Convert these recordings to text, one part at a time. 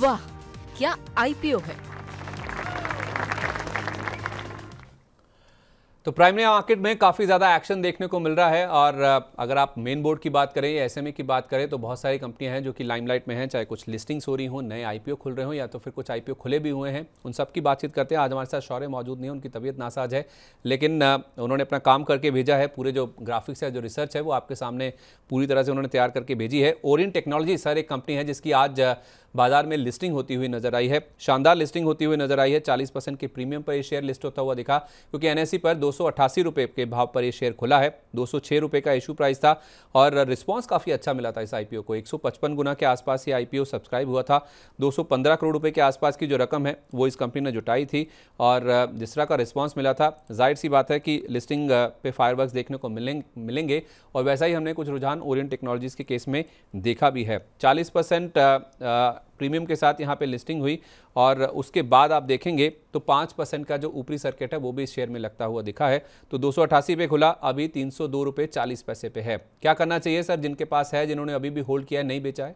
वाह, क्या आईपीओ है। तो प्राइमरी मार्केट में काफ़ी ज़्यादा एक्शन देखने को मिल रहा है और अगर आप मेन बोर्ड की बात करें या एसएमई की बात करें तो बहुत सारी कंपनियां हैं जो कि लाइमलाइट में हैं, चाहे कुछ लिस्टिंग्स हो रही हों, नए आईपीओ खुल रहे हों या तो फिर कुछ आईपीओ खुले भी हुए हैं। उन सब की बातचीत करते हैं। आज हमारे साथ शौर्य मौजूद नहीं है, उनकी तबीयत नासाज है, लेकिन उन्होंने अपना काम करके भेजा है। पूरे जो ग्राफिक्स है, जो रिसर्च है, वो आपके सामने पूरी तरह से उन्होंने तैयार करके भेजी है। ओरिएंट टेक्नोलॉजी सर एक कंपनी है जिसकी आज बाजार में लिस्टिंग होती हुई नजर आई है। शानदार लिस्टिंग होती हुई नजर आई है। 40% के प्रीमियम पर ये शेयर लिस्ट होता हुआ दिखा, क्योंकि एनएसई पर 288 रुपए के भाव पर ये शेयर खुला है। 206 रुपए का इशू प्राइस था और रिस्पांस काफी अच्छा मिला था इस आईपीओ को। 155 गुना के आसपास ये आईपीओ सब्सक्राइब हुआ था। 215 करोड़ रुपए के आसपास की जो रकम है वो इस कंपनी ने जुटाई थी और जिस तरह का रिस्पांस मिला था, जाहिर सी बात है कि लिस्टिंग पे फायरवर्क्स देखने को मिलेंगे और वैसा ही हमने कुछ रुझान ओरिएंट टेक्नोलॉजीज के केस में देखा भी है। 40% प्रीमियम के साथ यहाँ पे लिस्टिंग हुई और उसके बाद आप देखेंगे तो 5% का जो ऊपरी सर्किट है वो भी इस शेयर में लगता हुआ दिखा है। तो 288 पे खुला, अभी 302 रुपये 40 पैसे पे है। क्या करना चाहिए सर जिनके पास है, जिन्होंने अभी भी होल्ड किया है, नहीं बेचा है?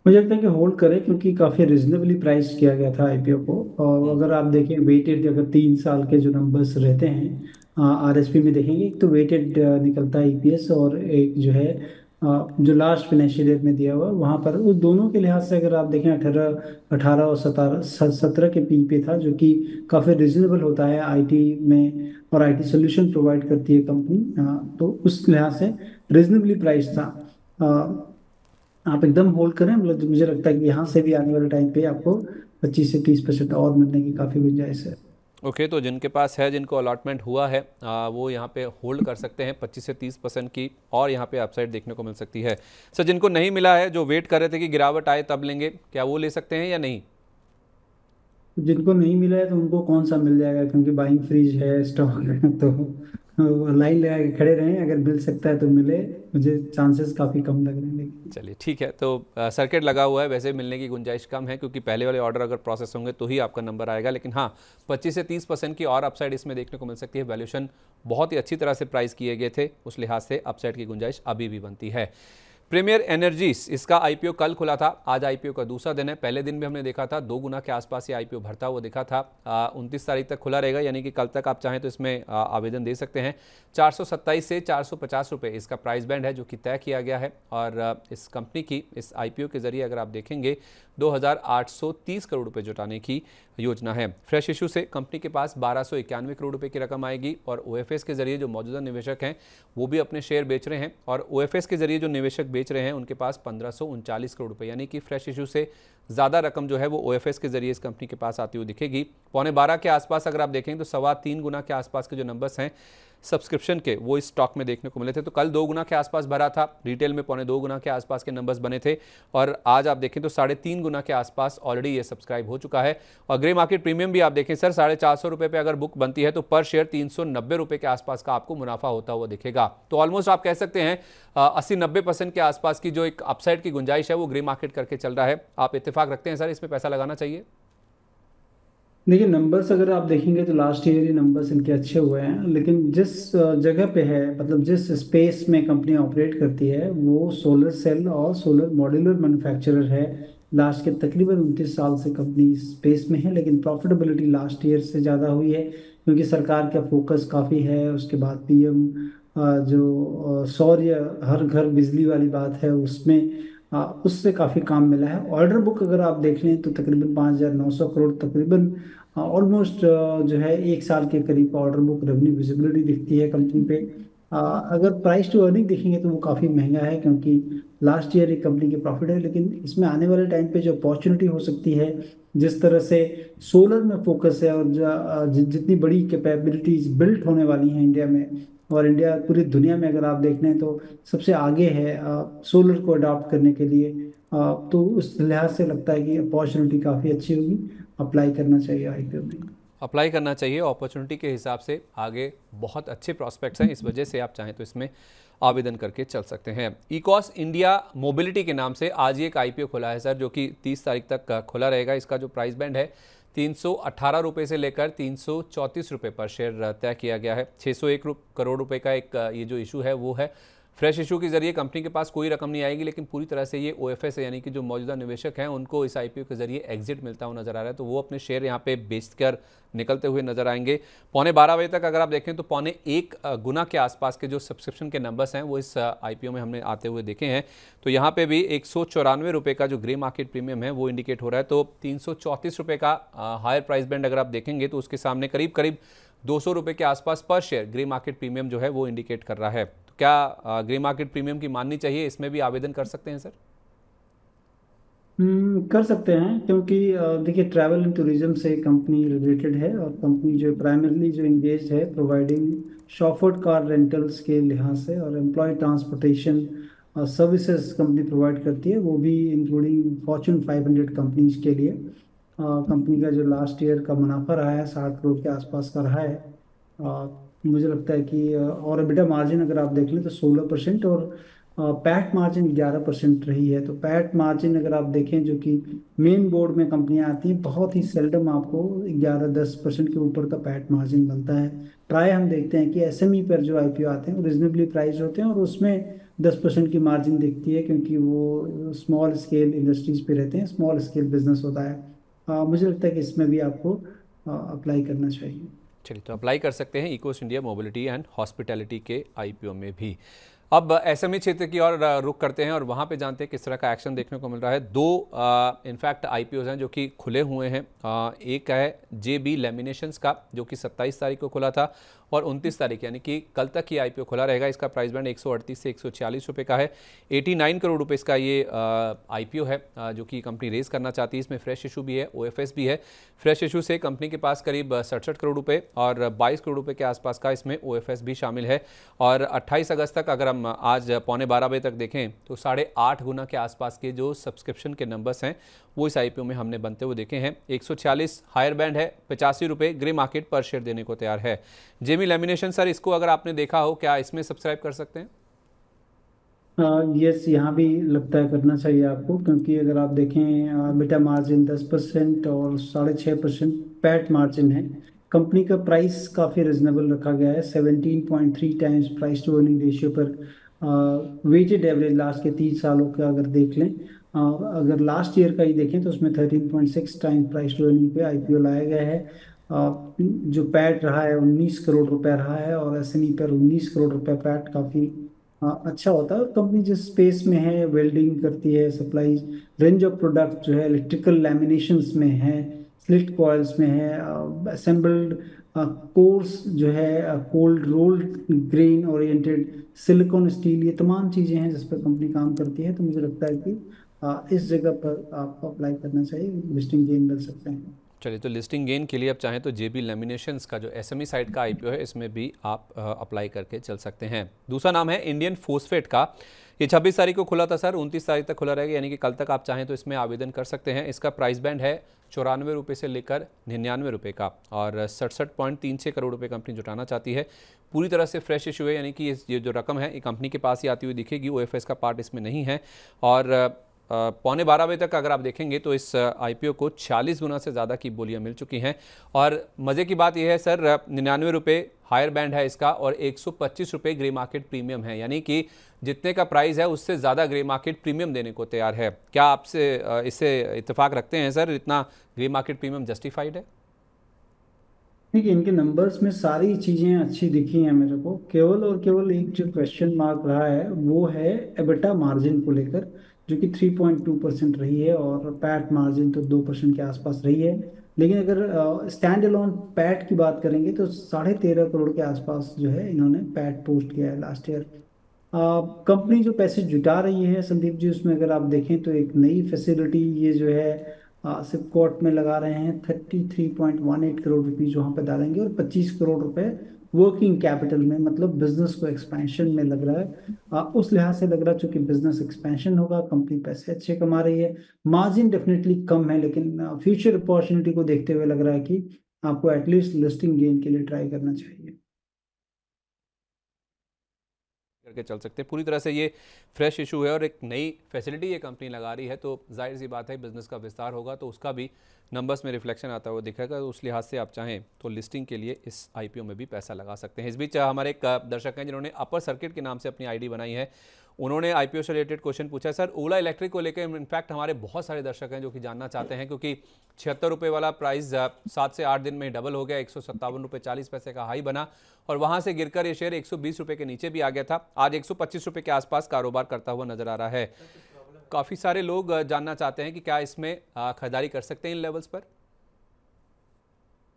मुझे लगता है कि होल्ड करें, क्योंकि काफ़ी रिजनेबली प्राइस किया गया था आईपीओ को। और अगर आप देखें वेटेड, अगर 3 साल के जो नंबर्स रहते हैं आरएसपी में देखेंगे, एक तो वेटेड निकलता है ईपीएस और एक जो है जो लास्ट फाइनेंशियल ईयर में दिया हुआ वहाँ पर, उस दोनों के लिहाज से अगर आप देखें 18 और 17 के पी पे था, जो कि काफ़ी रिजनेबल होता है आईटी में, और आईटी सोल्यूशन प्रोवाइड करती है कंपनी। तो उस लिहाज से रिजनेबली प्राइस था। आप एकदम होल्ड करें, मतलब मुझे लगता है कि यहाँ से भी आने वाले टाइम पे आपको 25 से 30% और मिलने की काफ़ी गुंजाइश है। ओके, तो जिनके पास है, जिनको अलॉटमेंट हुआ है, वो यहाँ पे होल्ड कर सकते हैं। 25 से 30% की और यहाँ पे अपसाइड देखने को मिल सकती है। सर जिनको नहीं मिला है, जो वेट कर रहे थे कि गिरावट आए तब लेंगे, क्या वो ले सकते हैं या नहीं? जिनको नहीं मिला है तो उनको कौन सा मिल जाएगा, क्योंकि बाइंग फ्रीज है, स्टॉक है, तो लाइन लगा के खड़े रहें, अगर मिल सकता है तो मिले। मुझे चांसेस काफ़ी कम लग रहे हैं लेकिन। चलिए ठीक है, तो सर्किट लगा हुआ है, वैसे मिलने की गुंजाइश कम है क्योंकि पहले वाले ऑर्डर अगर प्रोसेस होंगे तो ही आपका नंबर आएगा। लेकिन हाँ, 25 से 30% की और अपसाइड इसमें देखने को मिल सकती है। वैल्यूएशन बहुत ही अच्छी तरह से प्राइस किए गए थे, उस लिहाज से अपसाइड की गुंजाइश अभी भी बनती है। प्रीमियर एनर्जीज, इसका आईपीओ कल खुला था, आज आईपीओ का दूसरा दिन है। पहले दिन भी हमने देखा था 2 गुना के आसपास ये आईपीओ भरता हुआ दिखा था। 29 तारीख तक खुला रहेगा, यानी कि कल तक आप चाहें तो इसमें आवेदन दे सकते हैं। 427 से 450 रुपये इसका प्राइस बैंड है जो कि तय किया गया है। और इस कंपनी की इस आईपीओ के जरिए अगर आप देखेंगे 2830 करोड़ रुपए जुटाने की योजना है। फ्रेश इशू से कंपनी के पास 1291 करोड़ रुपए की रकम आएगी और ओएफएस के जरिए जो मौजूदा निवेशक हैं वो भी अपने शेयर बेच रहे हैं और ओएफएस के जरिए जो निवेशक बेच रहे हैं उनके पास 1539 करोड़ रुपए, यानी कि फ्रेश इशू से ज़्यादा रकम जो है वो ओएफएस के जरिए इस कंपनी के पास आती हुई दिखेगी। 12.25 के आसपास अगर आप देखें तो 3.25 गुना के आसपास के जो नंबर्स हैं सब्सक्रिप्शन के, वो इस स्टॉक में देखने को मिले थे। तो कल 2 गुना के आसपास भरा था, रिटेल में 2.25 गुना के आसपास के नंबर्स बने थे और आज आप देखें तो 3.5 गुना के आसपास ऑलरेडी ये सब्सक्राइब हो चुका है। और ग्रे मार्केट प्रीमियम भी आप देखें सर, 450 रुपये पे अगर बुक बनती है तो पर शेयर 390 रुपये के आसपास का आपको मुनाफा होता हुआ दिखेगा। तो ऑलमोस्ट आप कह सकते हैं 80-90% के आसपास की जो एक अपसाइड की गुंजाइश है वो ग्रे मार्केट करके चल रहा है। आप इत्तेफाक रखते हैं सर, इसमें पैसा लगाना चाहिए? देखिए, नंबर्स अगर आप देखेंगे तो लास्ट ईयर ही नंबर्स इनके अच्छे हुए हैं, लेकिन जिस जगह पे है, मतलब जिस स्पेस में कंपनी ऑपरेट करती है, वो सोलर सेल और सोलर मॉड्यूलर मैन्युफैक्चरर है। लास्ट के तकरीबन 29 साल से कंपनी स्पेस में है, लेकिन प्रॉफिटेबिलिटी लास्ट ईयर से ज़्यादा हुई है, क्योंकि सरकार का फोकस काफ़ी है। उसके बाद पीएम जो सौर हर घर बिजली वाली बात है, उसमें उससे काफ़ी काम मिला है। ऑर्डर बुक अगर आप देख लें तो तकरीबन 5,900 करोड़, तकरीबन ऑलमोस्ट जो है 1 साल के करीब ऑर्डर बुक रेवेन्यू विजिबिलिटी दिखती है कंपनी पे। अगर प्राइस टू अर्निंग देखेंगे तो वो काफ़ी महंगा है, क्योंकि लास्ट ईयर एक कंपनी की प्रॉफिट है। लेकिन इसमें आने वाले टाइम पे जो अपॉर्चुनिटी हो सकती है, जिस तरह से सोलर में फोकस है और जितनी बड़ी कैपेबिलिटीज बिल्ट होने वाली हैं इंडिया में, और इंडिया पूरी दुनिया में अगर आप देख लें तो सबसे आगे है सोलर को अडॉप्ट करने के लिए। तो उस लिहाज से लगता है कि अपॉर्चुनिटी काफ़ी अच्छी होगी, अप्लाई करना चाहिए आईपीओ में। अप्लाई करना चाहिए, अपॉर्चुनिटी के हिसाब से आगे बहुत अच्छे प्रॉस्पेक्ट्स हैं, इस वजह से आप चाहें तो इसमें आवेदन करके चल सकते हैं। इकॉस इंडिया मोबिलिटी के नाम से आज ये एक आईपीओ खुला है सर, जो कि 30 तारीख तक खुला रहेगा। इसका जो प्राइस बैंड है 318 रुपये से लेकर 334 रुपये पर शेयर तय किया गया है। 601 करोड़ रुपए का एक ये जो इशू है वो है। फ्रेश इशू के जरिए कंपनी के पास कोई रकम नहीं आएगी, लेकिन पूरी तरह से ये ओएफएस है, यानी कि जो मौजूदा निवेशक हैं उनको इस आईपीओ के जरिए एग्जिट मिलता हुआ नजर आ रहा है, तो वो अपने शेयर यहाँ पे बेचकर निकलते हुए नजर आएंगे। 11:15 तक अगर आप देखें तो 1.25 गुना के आसपास के जो सब्सक्रिप्शन के नंबर्स हैं वो इस आईपीओ में हमने आते हुए देखे हैं। तो यहाँ पे भी 194 रुपये का जो ग्रे मार्केट प्रीमियम है वो इंडिकेट हो रहा है। तो 334 रुपये का हायर प्राइस बैंड अगर आप देखेंगे तो उसके सामने करीब करीब 200 रुपये के आसपास पर शेयर ग्रे मार्केट प्रीमियम जो है वो इंडिकेट कर रहा है। तो क्या ग्रे मार्केट प्रीमियम की माननी चाहिए, इसमें भी आवेदन कर सकते हैं सर? कर सकते हैं, क्योंकि देखिए ट्रैवल एंड टूरिज्म से कंपनी रिलेटेड है, और कंपनी जो प्राइमरली जो इंगेज है प्रोवाइडिंग शॉफर्ड कार रेंटल्स के लिहाज से, और employ transportation services company provide करती है, वो भी इंक्लूडिंग फॉर्च्यून 500 कंपनीज के लिए। कंपनी का जो लास्ट ईयर का मुनाफा रहा है 60 करोड़ के आसपास का रहा है। मुझे लगता है कि और EBITDA मार्जिन अगर आप देख लें तो 16%, और पैट मार्जिन 11% रही है। तो पैट मार्जिन अगर आप देखें, जो कि मेन बोर्ड में कंपनियां आती हैं, बहुत ही सेल्डम आपको 11-10% के ऊपर का पैट मार्जिन मिलता है। प्राय हम देखते हैं कि SME पर जो IPO आते हैं वो रिजनेबली प्राइस होते हैं, और उसमें 10% की मार्जिन दिखती है, क्योंकि वो स्मॉल स्केल इंडस्ट्रीज पे रहते हैं, स्मॉल स्केल बिजनेस होता है। मुझे लगता है कि इसमें भी आपको अप्लाई करना चाहिए। चलिए, तो अप्लाई कर सकते हैं Eeco India mobility and hospitality के आईपीओ में भी। अब एसएमई क्षेत्र की ओर रुख करते हैं और वहाँ पे जानते हैं किस तरह का एक्शन देखने को मिल रहा है। दो इनफैक्ट आईपीओज हैं जो कि खुले हुए हैं। एक है जेबी लैमिनेशंस का, जो कि 27 तारीख को खुला था, और 29 तारीख यानी कि कल तक ये आईपीओ खुला रहेगा। इसका प्राइस बैंड 138 से 140 रुपये का है। 89 करोड़ रुपए इसका ये आईपीओ है जो कि कंपनी रेज करना चाहती है। इसमें फ्रेश इशू भी है, ओएफएस भी है। फ्रेश इशू से कंपनी के पास करीब 67 करोड़ रुपए और 22 करोड़ रुपए के आसपास का इसमें ओएफएस भी शामिल है। और 28 अगस्त तक अगर हम आज 11:15 तक देखें तो 8.5 गुना के आसपास के जो सब्सक्रिप्शन के नंबर्स हैं वो इस आईपीओ में हमने बनते हुए देखे हैं। 146 हायर बैंड है, 85 रुपये ग्रे मार्केट पर शेयर देने को तैयार है। जेमी लैमिनेशन सर, इसको अगर आपने देखा हो, क्या इसमें सब्सक्राइब कर सकते हैं? यस, यहाँ भी लगता है करना चाहिए आपको, क्योंकि अगर आप देखें बेटा मार्जिन 10% और 6.5% पैट मार्जिन है। कंपनी का प्राइस काफ़ी रिजनेबल रखा गया है, 17.3 times price to earning ratio पर। वेटेड एवरेज लास्ट के 3 सालों का अगर देख लें, अगर लास्ट ईयर का ही देखें तो उसमें 13.6 टाइम्स प्राइस टू अर्निंग पे आईपीओ लाया गया है। जो पैट रहा है 19 करोड़ रुपए रहा है, और एसएमई पर 19 करोड़ रुपए पैट काफ़ी अच्छा होता है। और कंपनी जिस स्पेस में है, वेल्डिंग करती है, सप्लाई रेंज ऑफ प्रोडक्ट जो है इलेक्ट्रिकल लैमिनेशंस में है, स्लिट कॉइल्स में है, असेंबल्ड कोर्स जो है, cold rolled grain oriented silicon steel, ये तमाम चीज़ें हैं जिस पर कंपनी काम करती है। तो मुझे लगता है कि इस जगह पर आपको अप्लाई करना चाहिए, लिस्टिंग गेन मिल सकते हैं। चलिए, तो लिस्टिंग गेन के लिए आप चाहें तो जेबी लैमिनेशंस का जो एसएमई साइड का आईपीओ है इसमें भी आप अप्लाई करके चल सकते हैं। दूसरा नाम है इंडियन फोस्फेट का। ये 26 तारीख को खुला था सर, 29 तारीख तक खुला रहेगा, यानी कि कल तक आप चाहें तो इसमें आवेदन कर सकते हैं। इसका प्राइस बैंड है 94 रुपये से लेकर 99 रुपये का, और 67.36 करोड़ रुपये कंपनी जुटाना चाहती है। पूरी तरह से फ्रेश इशू है, यानी कि ये जो रकम है ये कंपनी के पास ही आती हुई दिखेगी। ओएफएस का पार्ट इसमें नहीं है। और 11:15 तक अगर आप देखेंगे तो इस आईपीओ को 40 गुना से ज़्यादा की बोलियां मिल चुकी हैं। और मज़े की बात यह है सर, 99 रुपये हायर बैंड है इसका, और 125 रुपये ग्रे मार्केट प्रीमियम है, यानी कि जितने का प्राइस है उससे ज़्यादा ग्रे मार्केट प्रीमियम देने को तैयार है। क्या आपसे इससे इत्तेफाक रखते हैं सर? इतना ग्रे मार्केट प्रीमियम जस्टिफाइड है? देखिए, इनके नंबर्स में सारी चीज़ें अच्छी दिखी हैं मेरे को। केवल और केवल एक जो क्वेश्चन मार्क रहा है वो है एबिटा मार्जिन को लेकर, जो कि 3.2% रही है, और पैट मार्जिन तो 2% के आसपास रही है। लेकिन अगर स्टैंड अलोन पैट की बात करेंगे तो 13.5 करोड़ के आसपास जो है इन्होंने पैट पोस्ट किया है लास्ट ईयर। कंपनी जो पैसे जुटा रही है संदीप जी, उसमें अगर आप देखें तो एक नई फैसिलिटी ये जो है सिपकोट में लगा रहे हैं। 33.18 करोड़ रुपीज वहाँ पे डालेंगे, और 25 करोड़ रुपए वर्किंग कैपिटल में, मतलब बिजनेस को एक्सपेंशन में लग रहा है। उस लिहाज से लग रहा है चूंकि बिजनेस एक्सपेंशन होगा, कंपनी पैसे अच्छे कमा रही है। मार्जिन डेफिनेटली कम है, लेकिन फ्यूचर अपॉर्चुनिटी को देखते हुए लग रहा है कि आपको एटलीस्ट लिस्टिंग गेन के लिए ट्राई करना चाहिए। करके चल सकते हैं। पूरी तरह से ये फ्रेश इशू है और एक नई फैसिलिटी ये कंपनी लगा रही है, तो जाहिर सी बात है बिजनेस का विस्तार होगा तो उसका भी नंबर्स में रिफ्लेक्शन आता हुआ दिखेगा। तो उस लिहाज से आप चाहें तो लिस्टिंग के लिए इस IPO में भी पैसा लगा सकते हैं। इस बीच हमारे एक दर्शक हैं जिन्होंने अपर सर्किट के नाम से अपनी ID बनाई है, उन्होंने IPO से रिलेटेड क्वेश्चन पूछा है। सर, ओला इलेक्ट्रिक को लेकर इनफैक्ट हमारे बहुत सारे दर्शक हैं जो कि जानना चाहते हैं, क्योंकि 76 रुपये वाला प्राइस 7 से 8 दिन में डबल हो गया, 157 रुपये 40 पैसे का हाई बना और वहां से गिरकर ये शेयर 120 रुपये के नीचे भी आ गया था। आज 125 रुपये के आसपास कारोबार करता हुआ नजर आ रहा है। काफ़ी सारे लोग जानना चाहते हैं कि क्या इसमें खरीदारी कर सकते हैं इन लेवल्स पर।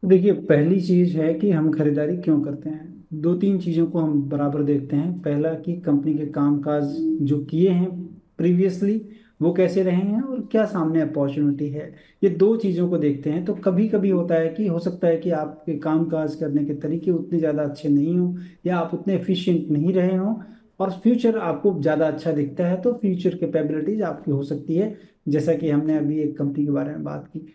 देखिए, पहली चीज है कि हम खरीदारी क्यों करते हैं। दो तीन चीजों को हम बराबर देखते हैं। पहला कि कंपनी के कामकाज जो किए हैं प्रीवियसली वो कैसे रहे हैं और क्या सामने अपॉर्चुनिटी है, ये दो चीजों को देखते हैं। तो कभी कभी होता है कि हो सकता है कि आपके कामकाज करने के तरीके उतने ज़्यादा अच्छे नहीं हो या आप उतने एफिशिएंट नहीं रहे हों और फ्यूचर आपको ज़्यादा अच्छा दिखता है, तो फ्यूचर कैपेबिलिटीज आपकी हो सकती है। जैसा कि हमने अभी एक कंपनी के बारे में बात की,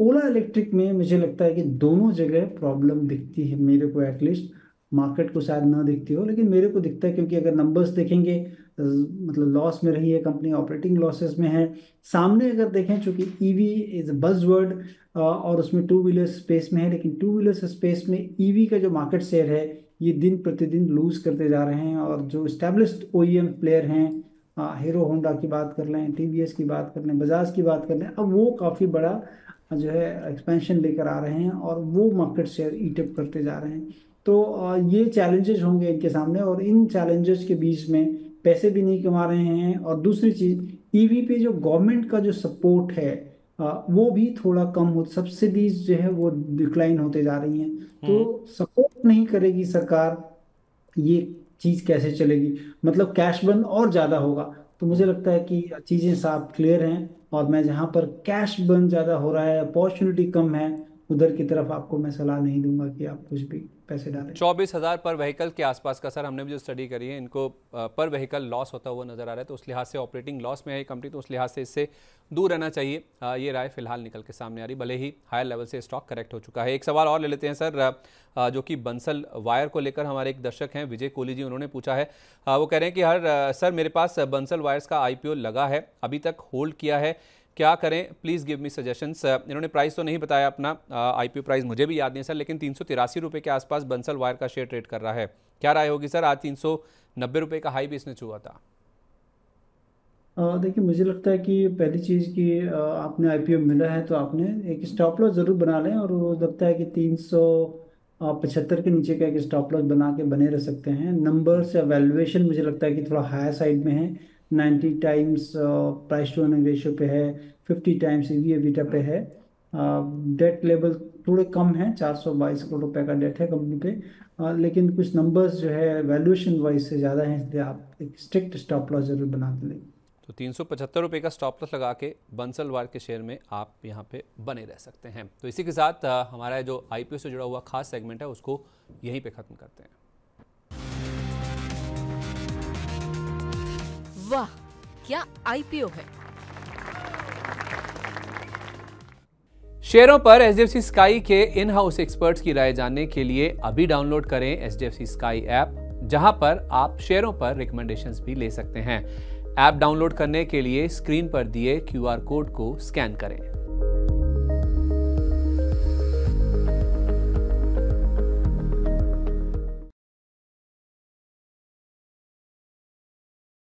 ओला इलेक्ट्रिक में मुझे लगता है कि दोनों जगह प्रॉब्लम दिखती है मेरे को। एटलीस्ट मार्केट को शायद ना दिखती हो, लेकिन मेरे को दिखता है, क्योंकि अगर नंबर्स देखेंगे मतलब लॉस में रही है कंपनी, ऑपरेटिंग लॉसेस में है। सामने अगर देखें, चूंकि ईवी इज बज़वर्ड और उसमें टू व्हीलर स्पेस में है, लेकिन टू व्हीलर स्पेस में ईवी का जो मार्केट शेयर है ये दिन प्रतिदिन लूज करते जा रहे हैं। और जो स्टैब्लिश्ड OEM प्लेयर हैं, हीरो होंडा की बात कर लें, TVS की बात कर लें, बजाज की बात कर लें, अब वो काफ़ी बड़ा जो है एक्सपेंशन लेकर आ रहे हैं और वो मार्केट शेयर ईटअप करते जा रहे हैं। तो ये चैलेंजेस होंगे इनके सामने और इन चैलेंजेस के बीच में पैसे भी नहीं कमा रहे हैं। और दूसरी चीज, ईवी पे जो गवर्नमेंट का जो सपोर्ट है वो भी थोड़ा कम हो, सब्सिडीज जो है वो डिक्लाइन होते जा रही हैं। तो सपोर्ट नहीं करेगी सरकार, ये चीज कैसे चलेगी, मतलब कैश बर्न और ज्यादा होगा। तो मुझे लगता है कि चीजें साफ क्लियर हैं और मैं जहां पर कैश बर्न ज्यादा हो रहा है, अपॉर्चुनिटी कम है, उधर की तरफ आपको मैं सलाह नहीं दूंगा कि आप कुछ भी पैसे डालें। 24,000 पर व्हीकल के आसपास का सर हमने भी जो स्टडी करी है, इनको पर व्हीकल लॉस होता हुआ नजर आ रहा है। तो उस लिहाज से ऑपरेटिंग लॉस में है कंपनी, तो उस लिहाज से इससे दूर रहना चाहिए। ये राय फिलहाल निकल के सामने आ रही, भले ही हायर लेवल से स्टॉक करेक्ट हो चुका है। एक सवाल और ले लेते हैं सर, जो कि बंसल वायर को लेकर हमारे एक दर्शक हैं विजय कोहली जी, उन्होंने पूछा है। वो कह रहे हैं कि सर मेरे पास बंसल वायर्स का IPO लगा है, अभी तक होल्ड किया है, क्या करें, प्लीज़ गिव मी सजेशंस। इन्होंने प्राइस तो नहीं बताया अपना, IPO प्राइस मुझे भी याद नहीं सर, लेकिन 383 रुपये के आसपास बंसल वायर का शेयर ट्रेड कर रहा है। क्या राय होगी सर? आज 390 रुपये का हाई भी इसने छुआ था। देखिए, मुझे लगता है कि पहली चीज़ कि आपने IPO मिला है तो आपने एक स्टॉप लॉस ज़रूर बना लें। और वो लगता है कि 375 के नीचे का एक स्टॉप लॉस बना के बने रह सकते हैं। नंबर्स या वैल्यूएशन मुझे लगता है कि थोड़ा हायर साइड में है। 90 times price to earning ratio पे है, 50 टाइम्स EV एबिटा पे है। डेट लेवल थोड़े कम है, 422 करोड़ रुपए का डेट है कंपनी पे। लेकिन कुछ नंबर्स जो है वैल्यूएशन वाइज से ज़्यादा हैं, इसलिए आप एक स्ट्रिक्ट स्टॉप लॉस ज़रूर बना के लें। तो 375 रुपये का स्टॉप लॉस लगा के बंसल वायर के शेयर में आप यहाँ पे बने रह सकते हैं। तो इसी के साथ हमारा जो IPO से जुड़ा हुआ खास सेगमेंट है उसको यहीं पे ख़त्म करते हैं। वाह, क्या IPO है। शेयरों पर HDFC स्काई के इन हाउस एक्सपर्ट्स की राय जानने के लिए अभी डाउनलोड करें HDFC स्काई ऐप, जहां पर आप शेयरों पर रिकमेंडेशंस भी ले सकते हैं। ऐप डाउनलोड करने के लिए स्क्रीन पर दिए QR कोड को स्कैन करें।